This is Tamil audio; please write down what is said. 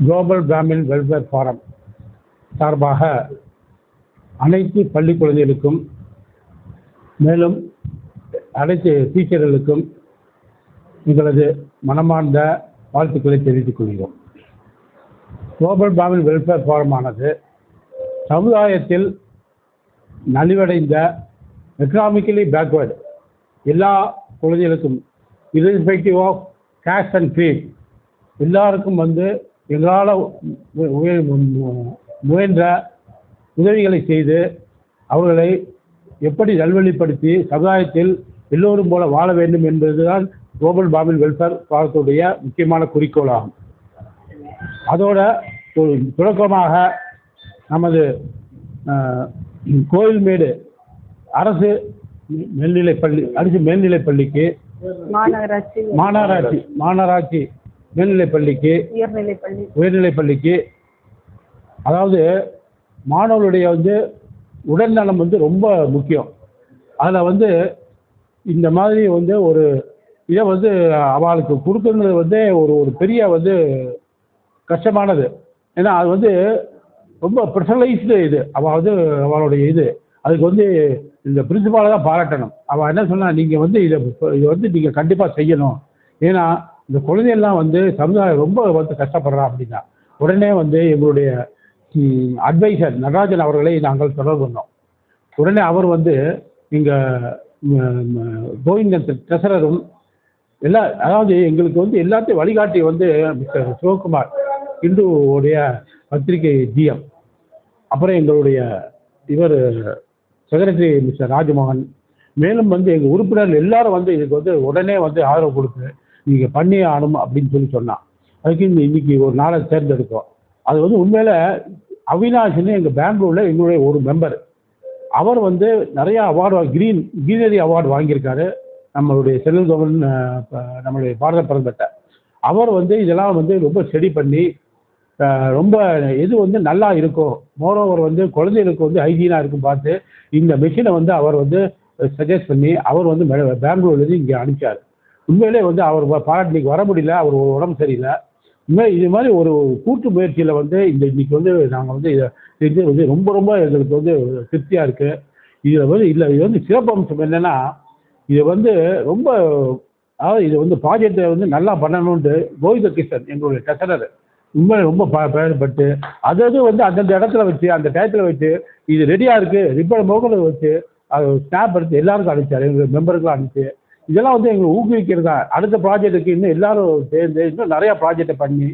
குளோபல் பிராமின் வெல்ஃபேர் ஃபாரம் சார்பாக அனைத்து பள்ளி குழந்தைகளுக்கும் மேலும் அனைத்து டீச்சர்களுக்கும் எங்களது மனமார்ந்த வாழ்த்துக்களை தெரிவித்துக் கொள்கிறோம். குளோபல் பிராமின் வெல்ஃபேர் ஃபாரமானது சமுதாயத்தில் நலிவடைந்த எக்கனாமிக்கலி பேக்வேர்டு எல்லா குழந்தைகளுக்கும் irrespective of caste and creed எல்லாருக்கும் எங்களால் முயன்ற உதவிகளை செய்து அவர்களை எப்படி நல்வழிப்படுத்தி சமுதாயத்தில் எல்லோரும் போல வாழ வேண்டும் என்பதுதான் குளோபல் பிராமின் வெல்ஃபேர் ஃபாரத்துடைய முக்கியமான குறிக்கோளாகும். அதோட தொடக்கமாக நமது கோயில்மேடு அரசு மேல்நிலைப்பள்ளிக்கு மாநகராட்சி மேல்நிலைப்பள்ளிக்கு உயர்நிலைப்பள்ளிக்கு அதாவது மாணவர்களுடைய உடல்நலம் ரொம்ப முக்கியம். அதில் இந்த மாதிரி ஒரு இதை அவளுக்கு கொடுக்குறது ஒரு பெரிய கஷ்டமானது. ஏன்னா அது ரொம்ப ப்ரெஷரைஸ்டு இது அவளுடைய இது அதுக்கு இந்த பிரின்சிபாலை தான் பாராட்டணும். அவள் என்ன சொன்னா நீங்கள் இதை நீங்கள் கண்டிப்பாக செய்யணும். ஏன்னா இந்த குழந்தையெல்லாம் சமுதாயம் ரொம்ப கஷ்டப்படுறா அப்படின்னா உடனே எங்களுடைய அட்வைசர் நடராஜன் அவர்களை நாங்கள் தொடர்பு பண்ணோம். உடனே அவர் இங்கே கோவிந்தன் ட்ரெஷரரும் அதாவது எங்களுக்கு எல்லாத்தையும் வழிகாட்டி மிஸ்டர் சிவகுமார் இந்துவுடைய பத்திரிகை ஜிஎம், அப்புறம் எங்களுடைய இவர் செக்ரட்டரி மிஸ்டர் ராஜமோகன், மேலும் எங்கள் உறுப்பினர்கள் எல்லாரும் இதுக்கு உடனே ஆதரவு கொடுத்து நீங்கள் பண்ணியே ஆகணும் அப்படின்னு சொன்னான். அதுக்கு இன்னைக்கு ஒரு நாளை தேர்ந்தெடுத்தோம். அது உண்மையில அவினாஷ்னு எங்கள் பெங்களூரில் எங்களுடைய ஒரு மெம்பர், அவர் நிறையா அவார்டு கிரீனரி அவார்டு வாங்கியிருக்காரு. நம்மளுடைய செல்வல் கவர்மெண்ட் நம்மளுடைய பாரத பிரதமர்கிட்ட அவர் இதெல்லாம் ரொம்ப ஸ்டடி பண்ணி ரொம்ப எது நல்லா இருக்கும், மோரோவர் குழந்தைகளுக்கு ஹைஜீனாக இருக்கும் பார்த்து இந்த மிஷினை அவர் சஜஸ்ட் பண்ணி அவர் பெங்களூர்லேருந்து இங்கே அனுப்பிச்சார். உண்மையிலே அவர் பாராட்டிக்கு வர முடியல, அவர் உடம்பு சரியில்லை. உண்மையாக இது மாதிரி ஒரு கூட்டு முயற்சியில் இன்னைக்கு நாங்கள் இதை ரொம்ப ரொம்ப எங்களுக்கு திருப்தியாக இருக்குது. இதில் இது சிறப்பம்சம் என்னென்னா இது ரொம்ப அதாவது இது ப்ராஜெக்டை நல்லா பண்ணணுன்ட்டு கோவிந்த கிருஷ்ணன் எங்களுடைய ட்ரெஷரர் உண்மையில ரொம்ப பயன்பட்டு அதாவது அந்தந்த இடத்துல வச்சு அந்த டயத்தில் வச்சு இது ரெடியாக இருக்குது ரிப்பன் மோகனை வச்சு அது ஸ்னாப் எடுத்து எல்லாருக்கும் அனுப்பிச்சார். எங்கள் மெம்பருக்குலாம் அனுப்பிச்சு இதெல்லாம் எங்களை ஊக்குவிக்கிறதா அடுத்த ப்ராஜெக்ட்டுக்கு இன்னும் எல்லாரும் சேர்ந்து இன்னும் நிறையா ப்ராஜெக்டை பண்ணி